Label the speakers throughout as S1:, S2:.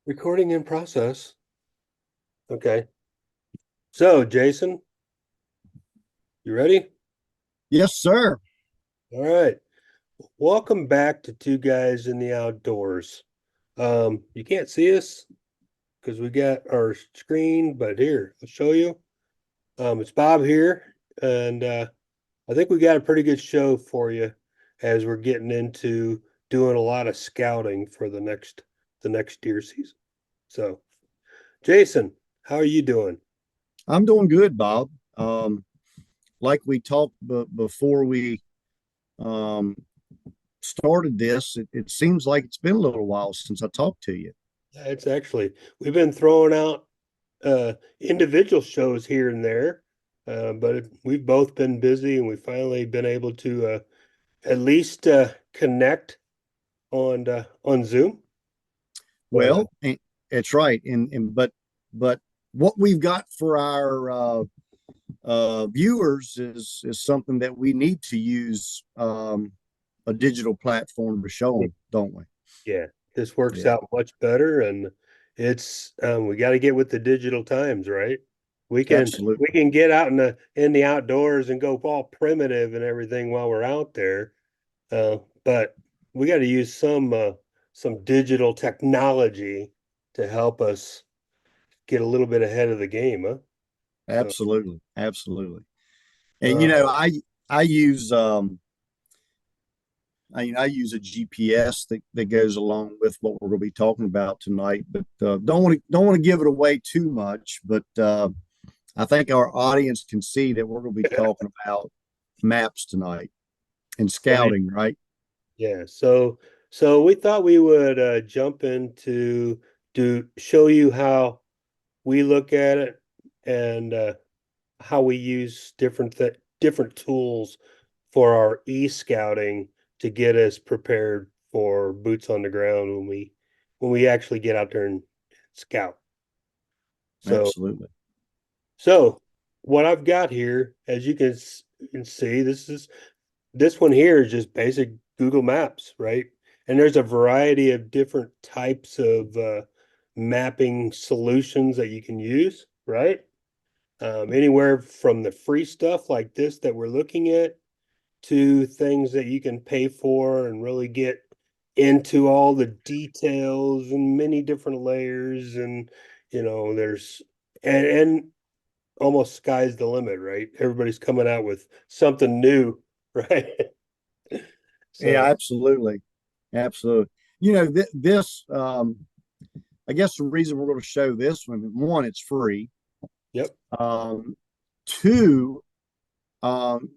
S1: Recording in process. Okay. So, Jason, you ready?
S2: Yes, sir.
S1: All right. Welcome back to Two Guys in the Outdoors. You can't see us because we got our screen, but here, I'll show you. It's Bob here, and I think we got a pretty good show for you as we're getting into doing a lot of scouting for the next deer season. So, Jason, how are you doing?
S2: I'm doing good, Bob. Like we talked before we um, started this, it seems like it's been a little while since I talked to you.
S1: It's actually we've been throwing out individual shows here and there, but we've both been busy and we've finally been able to at least connect on Zoom. But
S2: Well, it's right, and but what we've got for our viewers is something that we need to use a digital platform to show them, don't we?
S1: yeah, this works
S2: Yeah,
S1: out much better, and it's we got to get with the digital times, right? We
S2: absolutely,
S1: can get out in the outdoors and go all primitive and everything while we're out there. But we got to use some digital technology to help us get a little bit ahead of the game, huh? So,
S2: absolutely. And
S1: uh,
S2: I use I use a GPS that goes along with what we're going to be talking about tonight, but don't want to give it away too much. But I think our audience can see that we're going to be talking about maps tonight and
S1: right.
S2: scouting, right?
S1: Yeah. So we thought we would jump into to show you how we look at it and how we use different tools for our e-scouting to get us prepared for boots on the ground when we actually get out there and scout. So
S2: Absolutely,
S1: so what I've got here, as you can see, this one here is just basic Google Maps, right? And there's a variety of different types of mapping solutions that you can use, right? Anywhere from the free stuff like this that we're looking at to things that you can pay for and really get into all the details and many different layers and there's and almost sky's the limit, right? Everybody's coming out with something new, right?
S2: yeah,
S1: So,
S2: absolutely. You know, this I guess the reason we're going to show this one, it's free.
S1: yep,
S2: Um, two, um,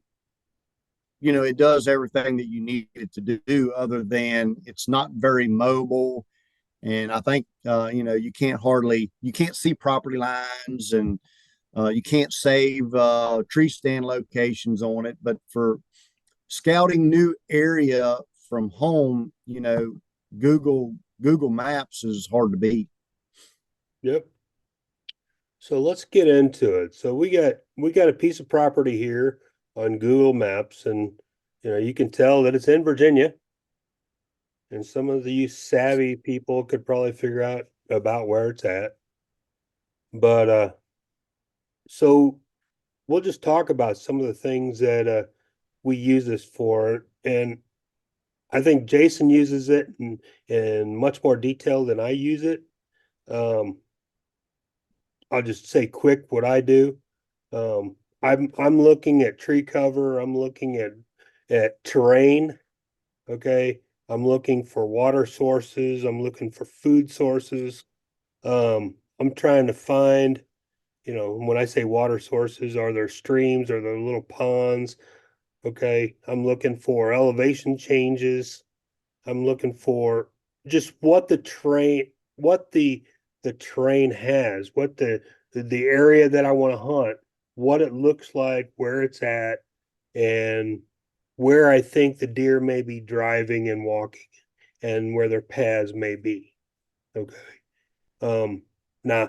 S2: it does everything that you need it to do, other than it's not very mobile. And I think, you can't see property lines, and you can't save tree stand locations on it. But for scouting new area from home, Google Google Maps is hard to beat.
S1: yep. So let's get into it. So we got a piece of property here on Google Maps, and you can tell that it's in Virginia, and some of the savvy people could probably figure out about where it's at. But so we'll just talk about some of the things that we use this for, and I think Jason uses it in much more detail than I use it. Um, I'll just say quick what I do. I'm looking at tree cover. I'm looking at terrain. Okay, I'm looking for water sources. I'm looking for food sources. I'm trying to find, when I say water sources, are there streams? Are there little ponds? Okay, I'm looking for elevation changes. I'm looking for just what the terrain has, what the area that I want to hunt, what it looks like, where it's at, and where I think the deer may be driving and walking, and where their paths may be. Okay. Um, Now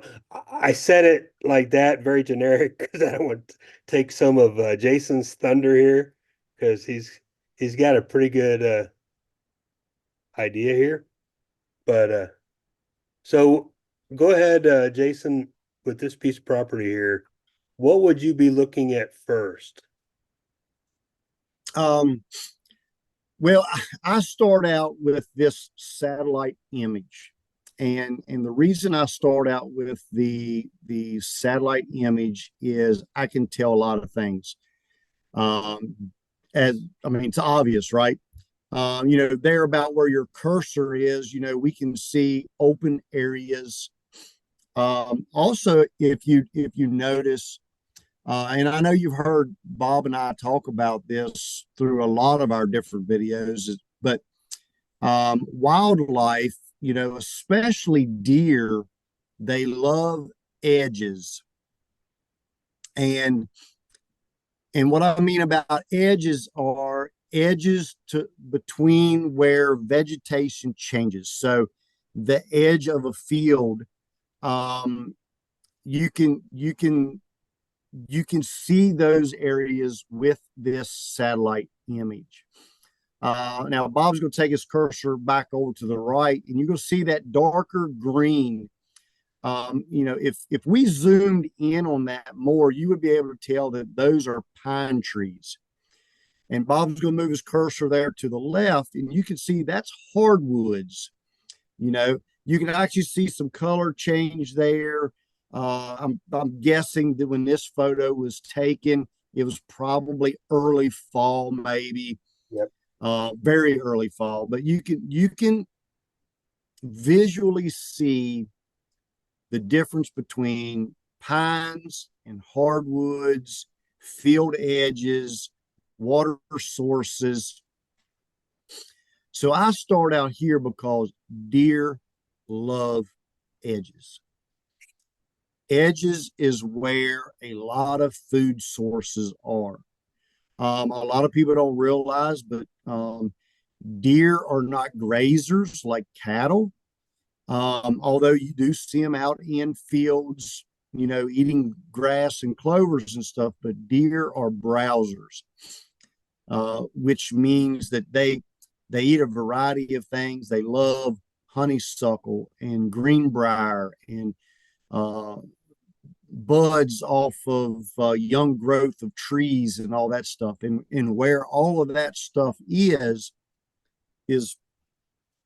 S1: I said it like that, very generic, because I don't want to take some of Jason's thunder here, because he's got a pretty good idea here. But so Go ahead, Jason, with this piece of property here. What would you be looking at first?
S2: Um, well, I start out with this satellite image. And the reason I start out with the satellite image is I can tell a lot of things. Um, as I mean, it's obvious, right? There about where your cursor is, we can see open areas. Also, if you notice, and I know you've heard Bob and I talk about this through a lot of our different videos, but wildlife, especially deer, they love edges. And what I mean about edges are edges to between where vegetation changes. So the edge of a field, um, you can see those areas with this satellite image. Now Bob's going to take his cursor back over to the right, and you're going to see that darker green. If we zoomed in on that more, you would be able to tell that those are pine trees. And Bob's going to move his cursor there to the left, and you can see that's hardwoods. You can actually see some color change there. I'm guessing that when this photo was taken, it was probably early fall, maybe
S1: Yep.
S2: very early fall. But you can visually see the difference between pines and hardwoods, field edges, water sources. So I start out here because deer love edges. Edges is where a lot of food sources are. A lot of people don't realize, but deer are not grazers like cattle. Although you do see them out in fields, eating grass and clovers and stuff, but deer are browsers, which means that they eat a variety of things. They love honeysuckle and greenbrier and uh, buds off of young growth of trees and all that stuff. And where all of that stuff is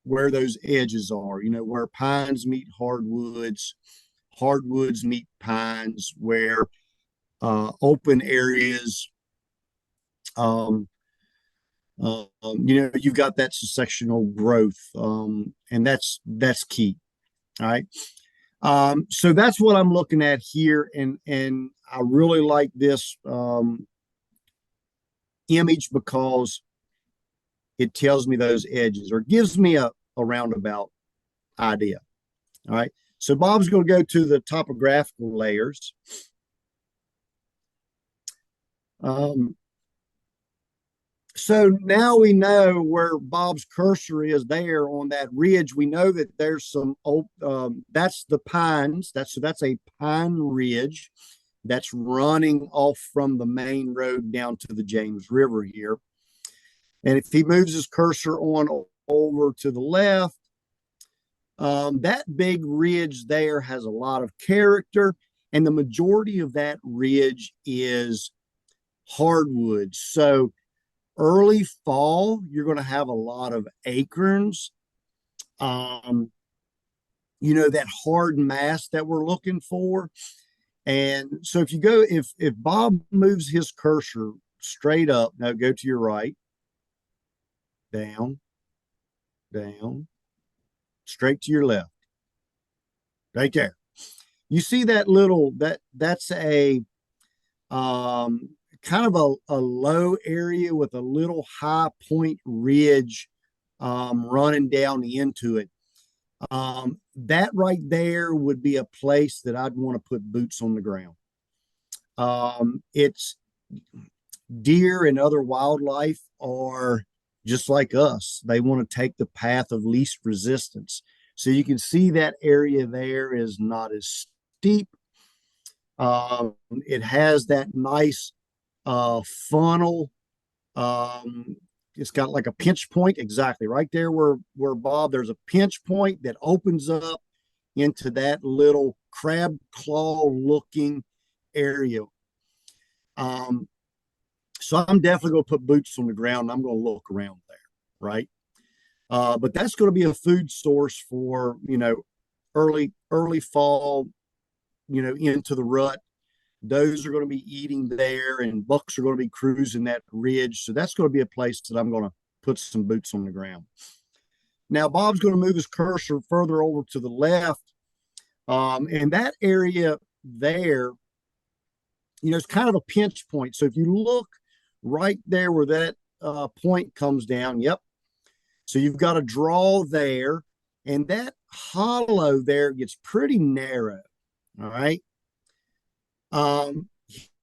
S2: where those edges are, where pines meet hardwoods, hardwoods meet pines, where open areas, you've got that sectional growth, and that's key. All right. So that's what I'm looking at here, and I really like this image because it tells me those edges or gives me a roundabout idea. All right. So Bob's going to go to the topographical layers. So now we know where Bob's cursor is there on that ridge. We know that there's some, that's the pines. That's a pine ridge that's running off from the main road down to the James River here. And if he moves his cursor on over to the left, that big ridge there has a lot of character, and the majority of that ridge is hardwood. So early fall, you're going to have a lot of acorns. That hard mass that we're looking for. And so if Bob moves his cursor straight up, now go to your right, down, down, straight to your left, right there. You see that that's a kind of a low area with a little high point ridge running down into it. That right there would be a place that I'd want to put boots on the ground. It's deer and other wildlife are just like us. They want to take the path of least resistance. So you can see that area there is not as steep. It has that nice funnel. It's got like a pinch point exactly right there where Bob, there's a pinch point that opens up into that little crab claw looking area. So I'm definitely going to put boots on the ground. I'm going to look around there, right? But that's going to be a food source for, early fall, into the rut. Those are going to be eating there, and bucks are going to be cruising that ridge. So that's going to be a place that I'm going to put some boots on the ground. Now, Bob's going to move his cursor further over to the left. And that area there, it's kind of a pinch point. So if you look right there where that point comes down, yep. So you've got a draw there, and that hollow there gets pretty narrow. All right.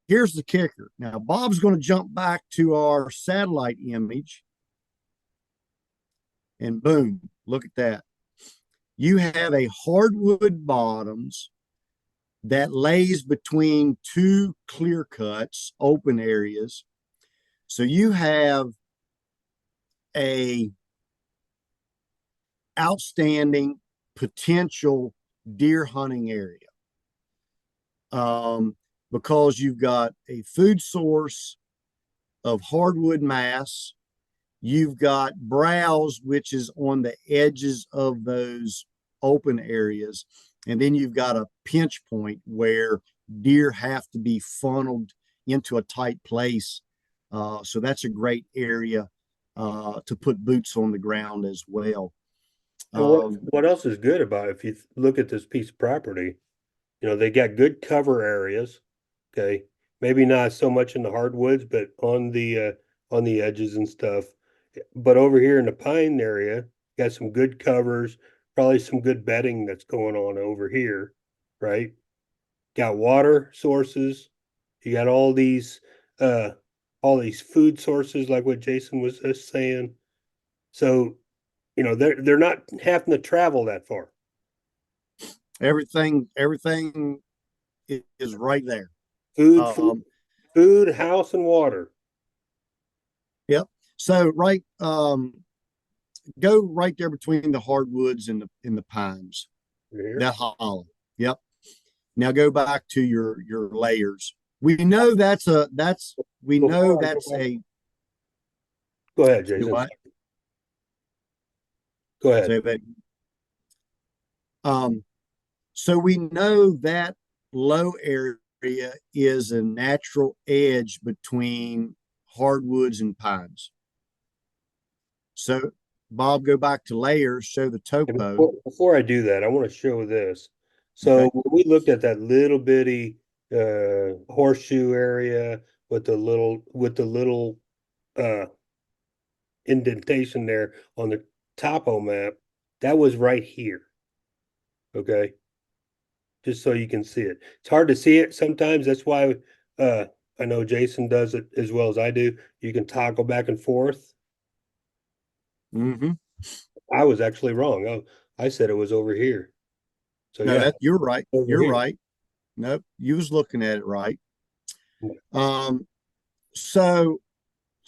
S2: Here's the kicker. Now, Bob's going to jump back to our satellite image, and boom, look at that. You have a hardwood bottoms that lays between two clear cuts, open areas. So you have a outstanding potential deer hunting area. Because you've got a food source of hardwood mass. You've got browse, which is on the edges of those open areas. And then you've got a pinch point where deer have to be funneled into a tight place. So that's a great area to put boots on the ground as well.
S1: And what else is good about it? If you look at this piece of property, they got good cover areas. Okay, maybe not so much in the hardwoods, but on the edges and stuff. But over here in the pine area, got some good covers, probably some good bedding that's going on over here, right? Got water sources. You got all these food sources, like what Jason was just saying. So, they're not having to travel that far.
S2: Everything is right there.
S1: Food, house, and water.
S2: Yep. So go right there between the hardwoods and the pines.
S1: Here.
S2: That hollow. Yep. Now go back to your layers. We know that's a.
S1: Go ahead, Jason.
S2: What?
S1: Go ahead.
S2: Say that. So we know that low area is a natural edge between hardwoods and pines. So, Bob, go back to layers, show the topo.
S1: Before I do that, I want to show this. So
S2: Okay.
S1: when we looked at that little bitty horseshoe area with the little indentation there on the topo map, that was right here. Okay. Just so you can see it. It's hard to see it sometimes. That's why I know Jason does it as well as I do. You can toggle back and forth.
S2: Mm-hmm.
S1: I was actually wrong. Oh, I said it was over here. So
S2: no,
S1: yeah,
S2: you're right. You're
S1: here.
S2: right. Nope, you was looking at it right. So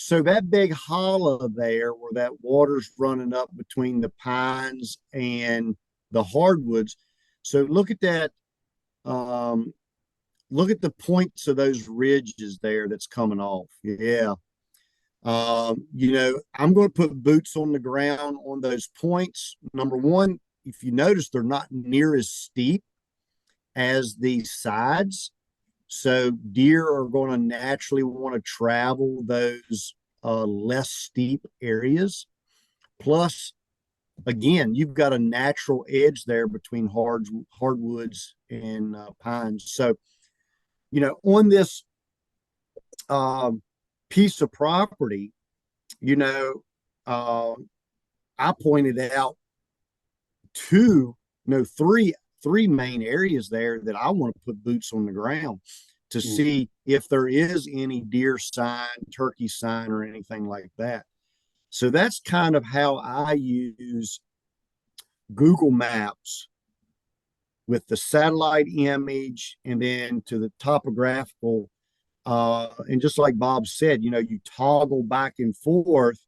S2: that big hollow there where that water's running up between the pines and the hardwoods. So look at that. Look at the points of those ridges there that's coming off. Yeah. I'm going to put boots on the ground on those points. Number one, if you notice, they're not near as steep as the sides. So deer are going to naturally want to travel those less steep areas. Plus, again, you've got a natural edge there between hardwoods and pines. So, on this piece of property, I pointed out three main areas there that I want to put boots on the ground to see if there is any deer sign, turkey sign, or anything like that. So that's kind of how I use Google Maps with the satellite image and then to the topographical. And just like Bob said, you toggle back and forth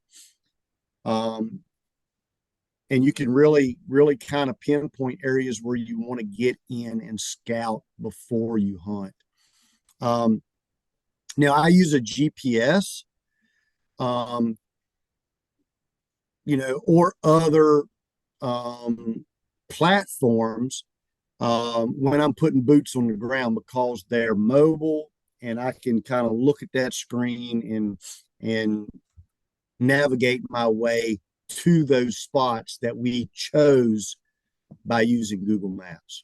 S2: and you can really kind of pinpoint areas where you want to get in and scout before you hunt. Um, Now I use a GPS, um, or other um, platforms when I'm putting boots on the ground because they're mobile and I can kind of look at that screen and navigate my way to those spots that we chose by using Google Maps.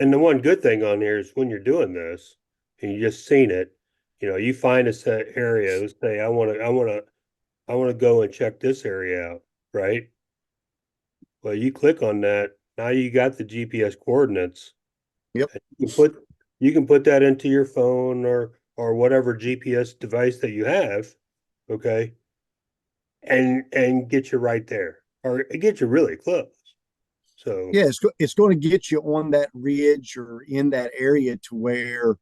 S1: And the one good thing on here is when you're doing this and you just seen it, you find a set area, let's say I want to go and check this area out, right? Well, you click on that, now you got the GPS coordinates.
S2: Yep.
S1: And you can put that into your phone or whatever GPS device that you have, okay? And get you right there. Or it gets you really close. So,
S2: Yeah, it's going to get you on that ridge or in that area to where,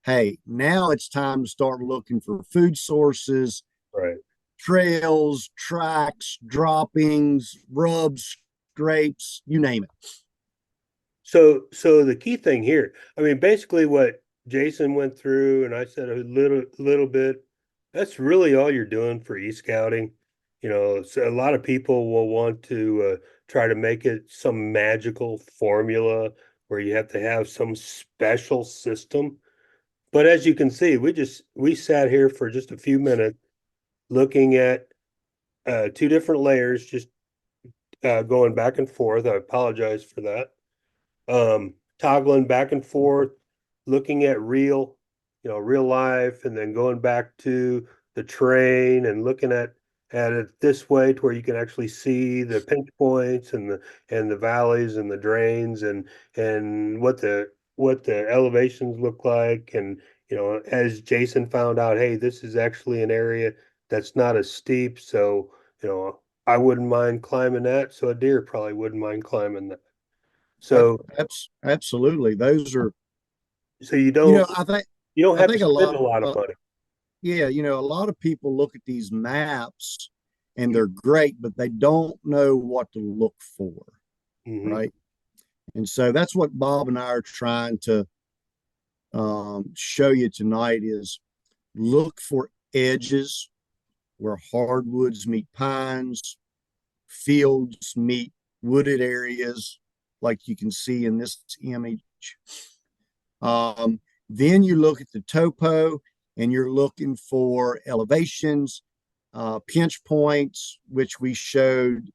S2: hey, now it's time to start looking for food sources,
S1: right.
S2: trails, tracks, droppings, rubs, scrapes, you name it.
S1: So the key thing here, I mean, basically what Jason went through, and I said a little bit, that's really all you're doing for e-scouting. So a lot of people will want to try to make it some magical formula where you have to have some special system. But as you can see, we sat here for just a few minutes looking at two different layers, just going back and forth. I apologize for that. Toggling back and forth, looking at real life, and then going back to the terrain and looking at it this way to where you can actually see the pinch points and the valleys and the drains and what the elevations look like. And as Jason found out, hey, this is actually an area that's not as steep, so I wouldn't mind climbing that, so a deer probably wouldn't mind climbing that. So
S2: Absolutely. Those are,
S1: so you
S2: you
S1: don't
S2: know, I think
S1: you don't
S2: I
S1: have to
S2: think a
S1: spend
S2: lot
S1: a lot of money.
S2: yeah, a lot of people look at these maps and they're great, but they don't know what to look for,
S1: Hmm.
S2: right? And so that's what Bob and I are trying to show you tonight is look for edges where hardwoods meet pines, fields meet wooded areas, like you can see in this image. Um, then you look at the topo and you're looking for elevations, pinch points, which we showed.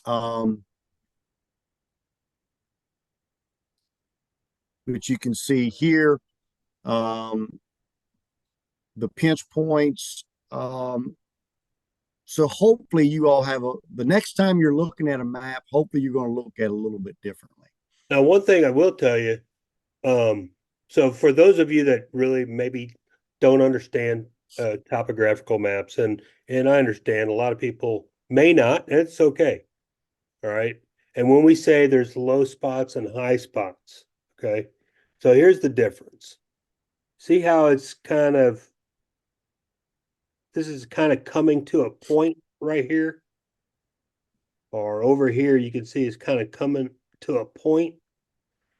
S2: Um, which you can see here, um, the pinch points. So hopefully you all have the next time you're looking at a map, hopefully you're going to look at it a little bit differently.
S1: Now, one thing I will tell you, um, so for those of you that really maybe don't understand topographical maps, and I understand a lot of people may not, and it's okay. All right. And when we say there's low spots and high spots, okay. So here's the difference. See how this is kind of coming to a point right here, or over here, you can see it's kind of coming to a point.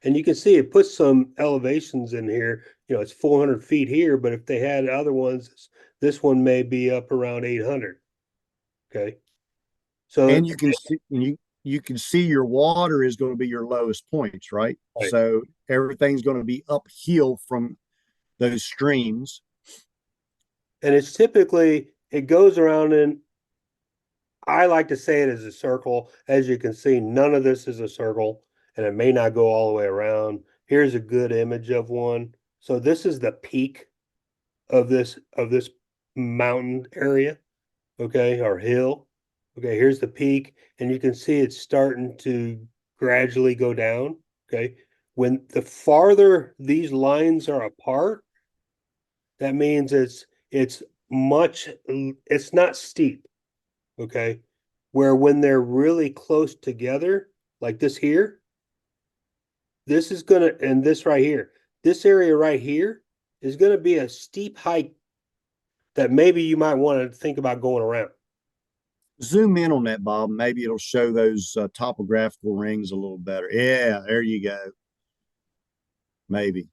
S1: And you can see it puts some elevations in here. It's 400 feet here, but if they had other ones, this one may be up around 800. Okay. So,
S2: And you can see your water is going to be your lowest points, right?
S1: right.
S2: So everything's going to be uphill from those streams.
S1: And it's typically, it goes around in, I like to say it as a circle. As you can see, none of this is a circle and it may not go all the way around. Here's a good image of one. So this is the peak of this mountain area, okay, or hill. Okay, here's the peak, and you can see it's starting to gradually go down. Okay. When the farther these lines are apart, that means it's not steep. Okay. Where when they're really close together, like this here, this is gonna, and this right here, this area right here is gonna be a steep hike that maybe you might want to think about going around.
S2: Zoom in on that, Bob. Maybe it'll show those topographical rings a little better. Yeah, there you go. Maybe.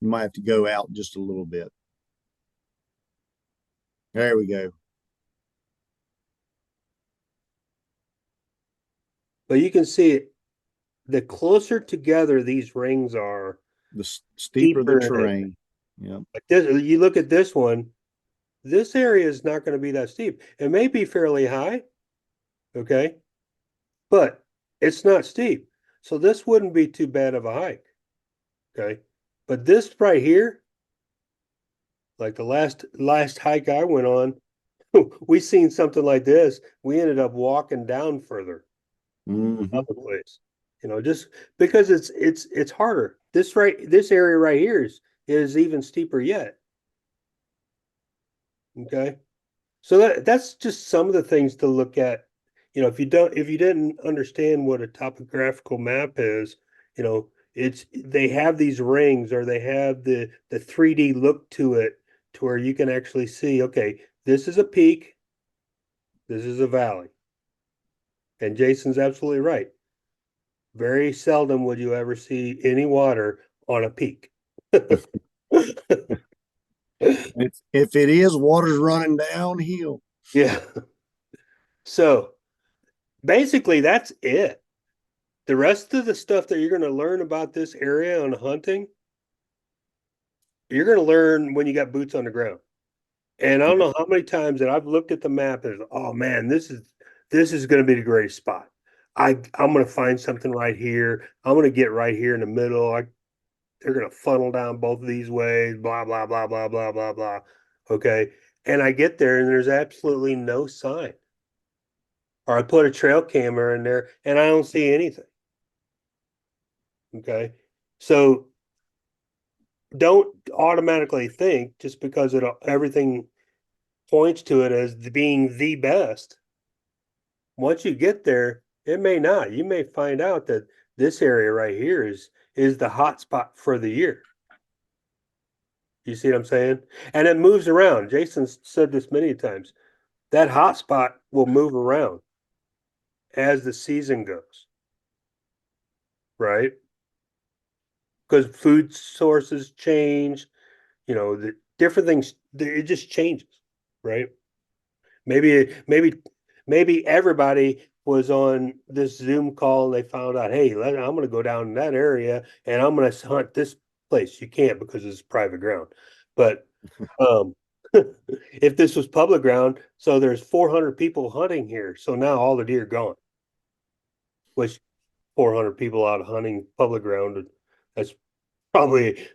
S2: You might have to go out just a little bit. There we go.
S1: But you can see it, the closer together these rings are,
S2: The steeper the
S1: deeper it is.
S2: terrain. Yeah.
S1: Like this, you look at this one, this area is not going to be that steep. It may be fairly high, okay, but it's not steep. So this wouldn't be too bad of a hike, okay. But this right here, like the last hike I went on, we seen something like this. We ended up walking down further
S2: Mhm.
S1: other place, just because it's harder. This area right here is even steeper yet. Okay. So that's just some of the things to look at. If you didn't understand what a topographical map is, they have these rings or they have the 3D look to it to where you can actually see, okay, this is a peak, this is a valley. And Jason's absolutely right. Very seldom would you ever see any water on a peak.
S2: If it is, water's running downhill.
S1: Yeah. So basically that's it. The rest of the stuff that you're going to learn about this area on hunting, you're going to learn when you got boots on the ground. And I don't know how many times that I've looked at the map and, oh man, this is going to be the greatest spot. I'm going to find something right here. I'm going to get right here in the middle. They're going to funnel down both of these ways, blah, blah, blah, blah, blah, blah, blah. Okay. And I get there and there's absolutely no sign. Or I put a trail camera in there and I don't see anything. Okay. So don't automatically think just because everything points to it as being the best. Once you get there, it may not. You may find out that this area right here is the hot spot for the year. You see what I'm saying? And it moves around. Jason said this many times. That hot spot will move around as the season goes, right? Because food sources change, the different things, it just changes, right? Maybe everybody was on this Zoom call and they found out, hey, I'm going to go down in that area and I'm going to hunt this place. You can't because it's private ground. But um, if this was public ground, so there's 400 people hunting here, so now all the deer gone. Which 400 people out hunting public ground, that's probably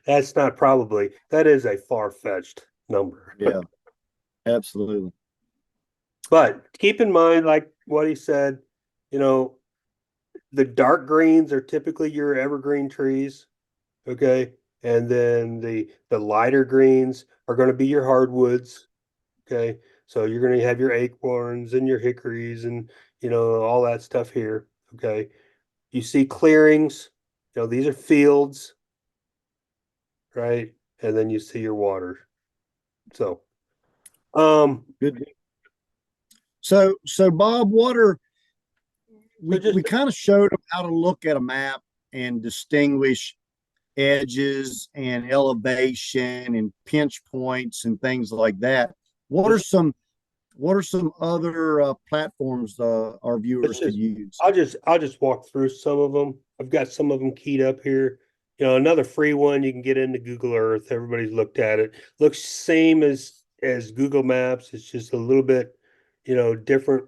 S1: that's not probably that is a far-fetched number.
S2: Yeah, absolutely.
S1: But keep in mind, like what he said, you know, the dark greens are typically your evergreen trees, okay? And then the lighter greens are going to be your hardwoods, okay? So you're going to have your acorns and your hickories and all that stuff here, okay? You see clearings, these are fields, right? And then you see your water. So,
S2: Good. So Bob, what are
S1: so
S2: we
S1: just
S2: kind of showed them how to look at a map and distinguish edges and elevation and pinch points and things like that. What are
S1: let's
S2: some other platforms our
S1: let's
S2: viewers could
S1: just
S2: use?
S1: I'll just walk through some of them. I've got some of them keyed up here. Another free one you can get into Google Earth. Everybody's looked at it. Looks same as Google Maps. It's just a little bit, different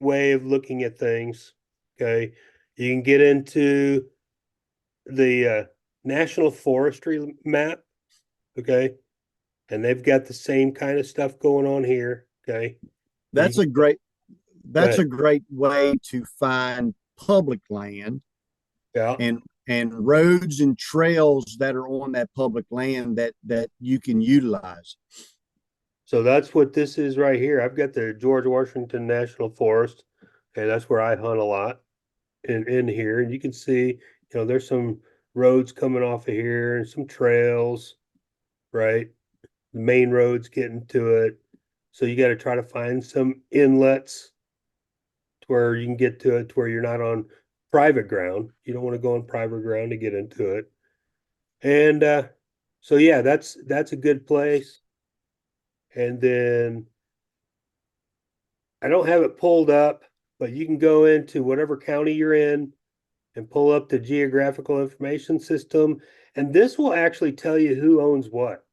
S1: way of looking at things. Okay. You can get into the National Forestry map. Okay. And they've got the same kind of stuff going on here. Okay.
S2: That's
S1: You,
S2: a great
S1: go
S2: that's
S1: ahead.
S2: a great way to find public land
S1: Yeah.
S2: and roads and trails that are on that public land that you can utilize.
S1: So that's what this is right here. I've got the George Washington National Forest, and that's where I hunt a lot in here. And you can see, there's some roads coming off of here and some trails, right? The main roads getting to it. So you got to try to find some inlets to where you can get to it to where you're not on private ground. You don't want to go on private ground to get into it. And so yeah, that's a good place. And then I don't have it pulled up, but you can go into whatever county you're in and pull up the geographical information system. And this will actually tell you who owns what.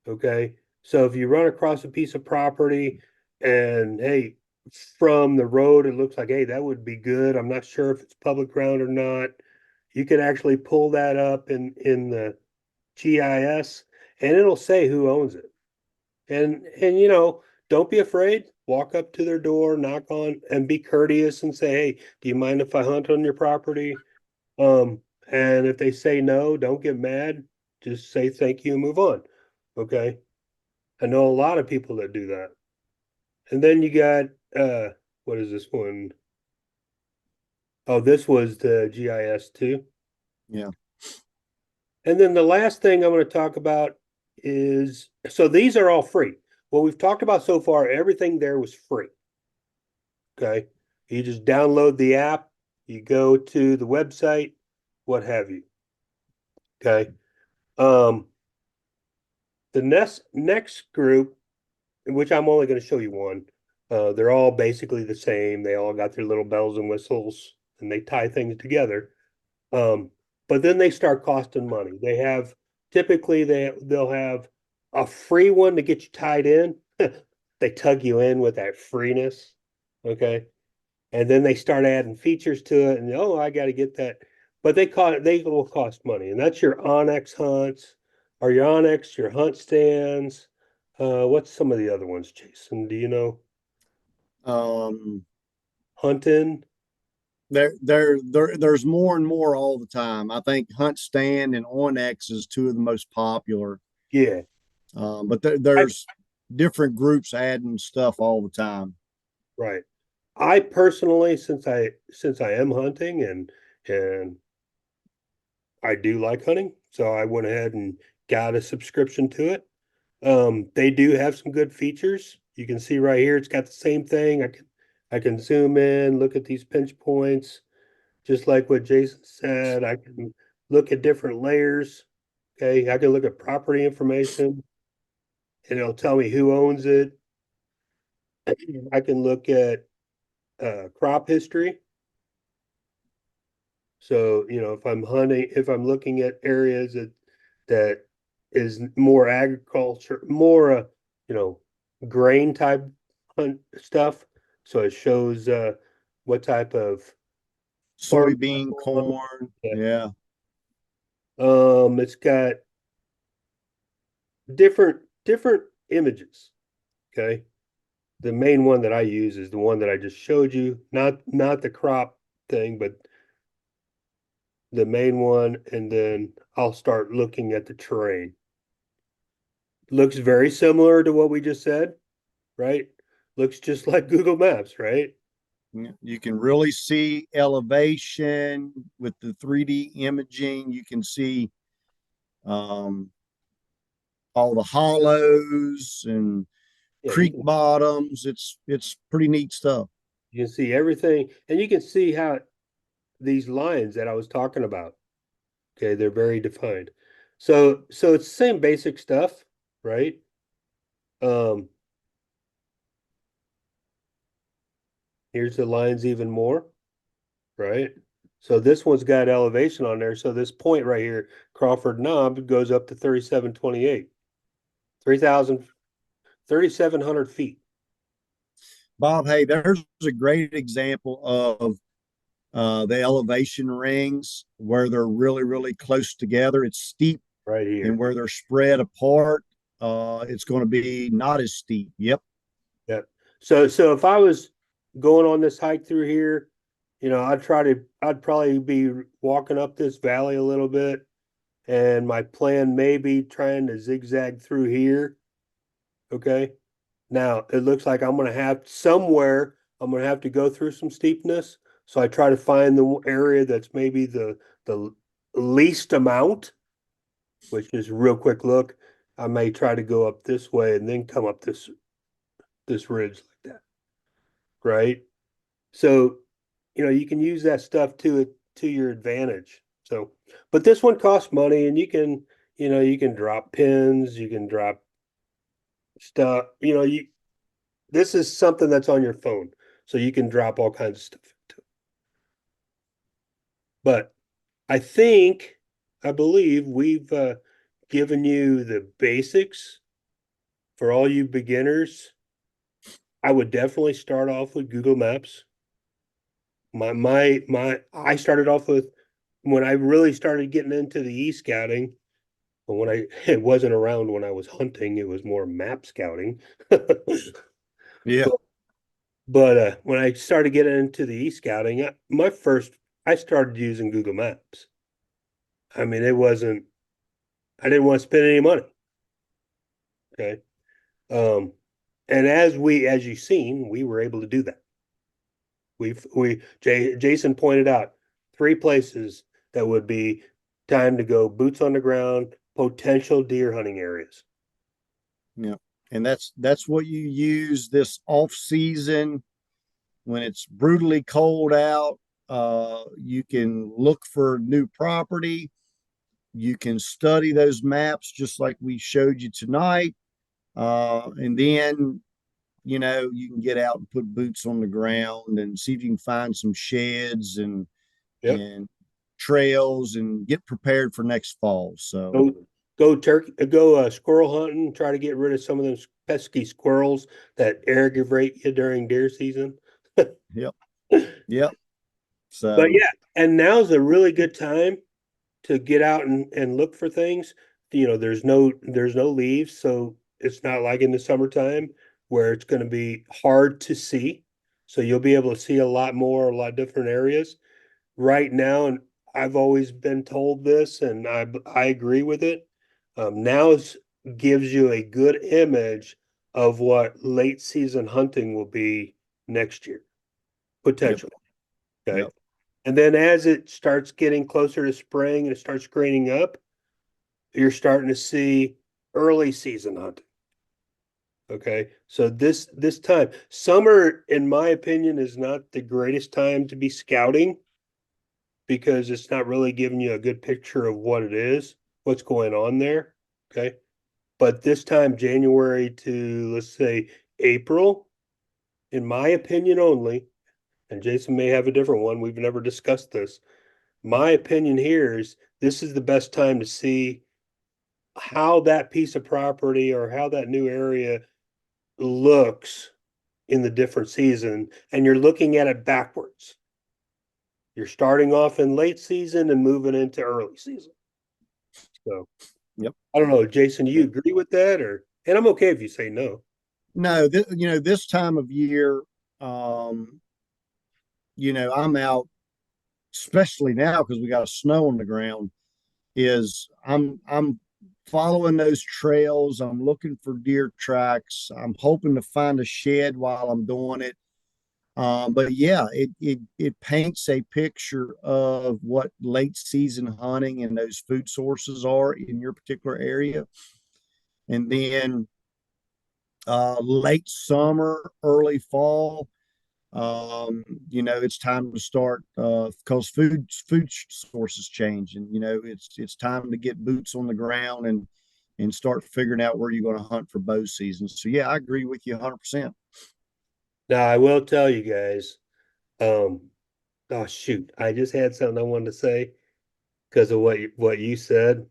S1: Okay. So if you run across a piece of property and hey, from the road, it looks like, hey, that would be good. I'm not sure if it's public ground or not. You can actually pull that up in the GIS and it'll say who owns it. And don't be afraid. Walk up to their door, knock on, and be courteous and say, "Hey, do you mind if I hunt on your property?" And if they say no, don't get mad. Just say thank you and move on. Okay. I know a lot of people that do that. And then you got what is this one? Oh, this was the GIS too.
S2: Yeah.
S1: And then the last thing I'm going to talk about is so these are all free. What we've talked about so far, everything there was free. Okay. You just download the app, you go to the website, what have you. Okay. Um, the next group, which I'm only going to show you one, they're all basically the same. They all got their little bells and whistles and they tie things together. Um, but then they start costing money. They have typically they'll have a free one to get you tied in. They tug you in with that freeness. Okay. And then they start adding features to it, and oh, I got to get that. But they will cost money, and that's your Onyx hunts, or your Onyx, your hunt stands. What's some of the other ones, Jason? Do you know?
S2: Um,
S1: Hunting,
S2: there's more and more all the time. I think Hunt Stand and Onyx is two of the most popular.
S1: yeah,
S2: But
S1: I,
S2: there's different groups adding stuff all the time.
S1: right. I personally, since I am hunting and I do like hunting, so I went ahead and got a subscription to it. They do have some good features. You can see right here, it's got the same thing. I can zoom in, look at these pinch points, just like what Jason said. I can look at different layers. Okay, I can look at property information and it'll tell me who owns it. I can look at crop history. So, if I'm looking at areas that is more agriculture, more you know, grain type hunt stuff. So it shows what type of farm.
S2: Soybean, corn.
S1: Yeah.
S2: Yeah.
S1: It's got different images. Okay. The main one that I use is the one that I just showed you, not the crop thing, but the main one, and then I'll start looking at the terrain. Looks very similar to what we just said, right? Looks just like Google Maps, right?
S2: You can really see elevation with the 3D imaging. You can see um, all the hollows and
S1: Yeah,
S2: creek bottoms. It's pretty neat stuff.
S1: you can see everything, and you can see how these lines that I was talking about, okay, they're very defined. So it's the same basic stuff, right? Um, Here's the lines even more, right? So this one's got elevation on there. So this point right here, Crawford Knob, goes up to 3728, 3,000, 3,700 feet.
S2: Bob, hey, there's a great example of the elevation rings where they're really, really close together. It's steep,
S1: Right
S2: and
S1: here.
S2: where they're spread apart, it's going to be not as steep. Yep.
S1: Yep. So if I was going on this hike through here, I'd probably be walking up this valley a little bit, and my plan may be trying to zigzag through here. Okay. Now it looks like I'm gonna have to go through some steepness. So I try to find the area that's maybe the least amount, which is real quick look, I may try to go up this way and then come up this ridge like that. Right? So, you can use that stuff to your advantage. So, but this one costs money, and you can drop pins, you can drop stuff, this is something that's on your phone. So you can drop all kinds of stuff into it. But I believe we've given you the basics for all you beginners. I would definitely start off with Google Maps. I started off with when I really started getting into the e-scouting, but it wasn't around when I was hunting, it was more map scouting.
S2: Yeah.
S1: But when I started getting into the e-scouting, I started using Google Maps. I mean, I didn't want to spend any money. Okay. Um, and as you've seen, we were able to do that. Jason pointed out 3 places that would be time to go boots on the ground, potential deer hunting areas.
S2: Yeah. And that's what you use this off season when it's brutally cold out. You can look for new property. You can study those maps just like we showed you tonight. And then, you can get out and put boots on the ground and see if you can find some sheds
S1: Yep.
S2: and trails and get prepared for next fall. So,
S1: Go squirrel hunting, try to get rid of some of those pesky squirrels that aggravate you during deer season.
S2: yep, yep.
S1: But
S2: So,
S1: yeah, and now's a really good time to get out and look for things. There's no leaves, so it's not like in the summertime where it's going to be hard to see. So you'll be able to see a lot different areas. Right now, and I've always been told this, and I agree with it. Now gives you a good image of what late season hunting will be next year,
S2: yep,
S1: potentially. Okay.
S2: yep,
S1: And then as it starts getting closer to spring and it starts greening up, you're starting to see early season hunting. Okay. So this time, summer, in my opinion, is not the greatest time to be scouting because it's not really giving you a good picture of what it is, what's going on there. Okay. But this time, January to let's say April, in my opinion only, and Jason may have a different one. We've never discussed this. My opinion here is this is the best time to see how that piece of property or how that new area looks in the different season. And you're looking at it backwards. You're starting off in late season and moving into early season. So
S2: yep.
S1: I don't know, Jason, do you agree with that? And I'm okay if you say no.
S2: No, this time of year, um, I'm out, especially now because we got snow on the ground. Is I'm following those trails. I'm looking for deer tracks. I'm hoping to find a shed while I'm doing it. But yeah, it paints a picture of what late season hunting and those food sources are in your particular area. And then late summer, early fall, it's time to start because food sources change, and it's time to get boots on the ground and start figuring out where you're going to hunt for bow season. So yeah, I agree with you 100%.
S1: Now I will tell you guys, um, oh shoot, I just had something I wanted to say because of what you said,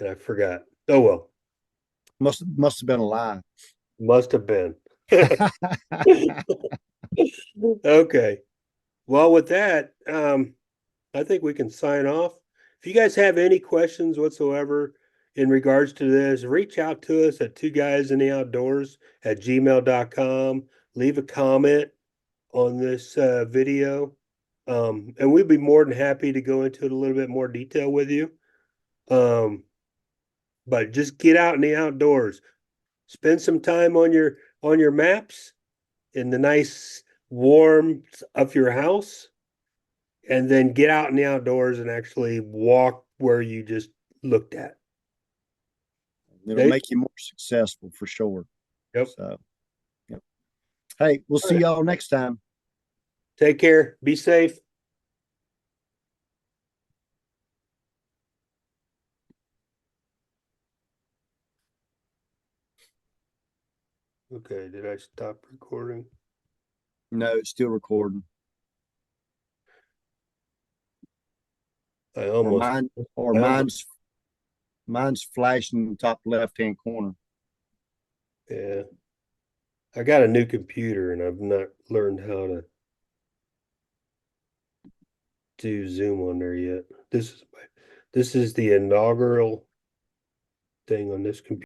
S1: and I forgot. Oh well,
S2: Must have been a lie.
S1: must have been. Okay. Well, with that, I think we can sign off. If you guys have any questions whatsoever in regards to this, reach out to us at two guys in the outdoors at gmail.com. Leave a comment on this video. And we'd be more than happy to go into it a little bit more detail with you. Um, but just get out in the outdoors. Spend some time on your maps in the nice warmth of your house, and then get out in the outdoors and actually walk where you just looked at.
S2: It'll
S1: Dave?
S2: make you more successful for sure.
S1: Yep.
S2: So, yep. Hey, we'll see
S1: right.
S2: y'all next time.
S1: Take care. Be safe. Okay, did I stop recording?
S2: No, it's still recording.
S1: I
S2: Or
S1: almost,
S2: mine, or
S1: I almost,
S2: mine's flashing in the top left-hand corner.
S1: yeah. I got a new computer and I've not learned how to do Zoom on there yet. This is the inaugural thing on this computer.